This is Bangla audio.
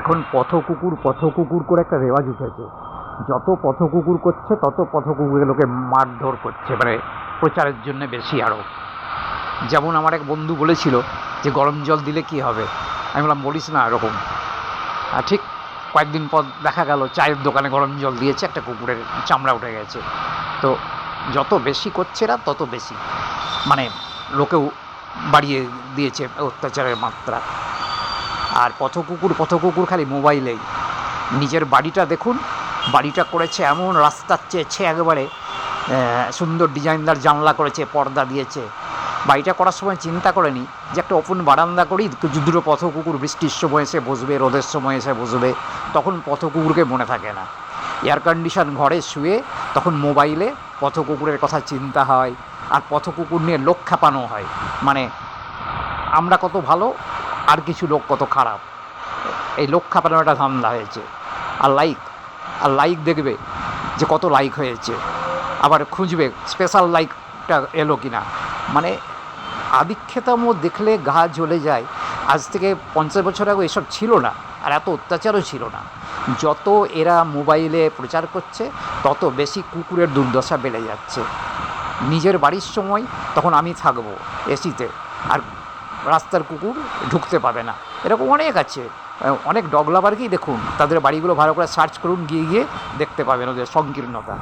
এখন পথ কুকুর করে একটা রেওয়াজ উঠেছে। যত পথ কুকুর করছে তত পথ কুকুরগুলোকে মারধর করছে, মানে প্রচারের জন্য বেশি আরও। যেমন আমার এক বন্ধু বলেছিল যে গরম জল দিলে কি হবে, আমি বললাম বলিস না এরকম। আর ঠিক কয়েকদিন পর দেখা গেল চায়ের দোকানে গরম জল দিয়েছে, একটা কুকুরের চামড়া উঠে গেছে। তো যত বেশি করছে এরা তত বেশি, মানে লোকেও বাড়িয়ে দিয়েছে অত্যাচারের মাত্রা। আর পথ কুকুর খালি মোবাইলেই। নিজের বাড়িটা দেখুন, বাড়িটা করেছে এমন রাস্তার চেয়েছে একেবারে সুন্দর ডিজাইনদার জানলা করেছে, পর্দা দিয়েছে। বাড়িটা করার সময় চিন্তা করেনি যে একটা ওপেন বারান্দা করি, দুটো পথ কুকুর বৃষ্টির সময় এসে বসবে, রোদের সময় এসে বসবে, তখন পথ কুকুরকে মনে থাকে না। এয়ার কন্ডিশন ঘরে শুয়ে তখন মোবাইলে পথ কুকুরের কথা চিন্তা হয়, আর পথ কুকুর নিয়ে লোক খেপানো হয়, মানে আমরা কত ভালো আর কিছু লোক কত খারাপ, এই লোক খেপানোর একটা ধান্দা হয়েছে। আর লাইক দেখবে যে কত লাইক হয়েছে, আবার খুঁজবে স্পেশাল লাইকটা এলো কি না। মানে আদিক্ষেতাম দেখলে গা জ্বলে যায়। আজ থেকে 50 বছর আগে এসব ছিল না, আর এত অত্যাচারও ছিল না। যত এরা মোবাইলে প্রচার করছে তত বেশি কুকুরের দুর্দশা বেড়ে যাচ্ছে। নিজের বাড়ির সময় তখন আমি থাকবো এসিতে, আর রাস্তার কুকুর ঢুকতে পাবে না। এরকম অনেক আছে, অনেক ডগ লাভারকেই দেখুন, তাদের বাড়িগুলো ভালো করে সার্চ করুন, গিয়ে দেখতে পাবেন ওদের সংকীর্ণতা।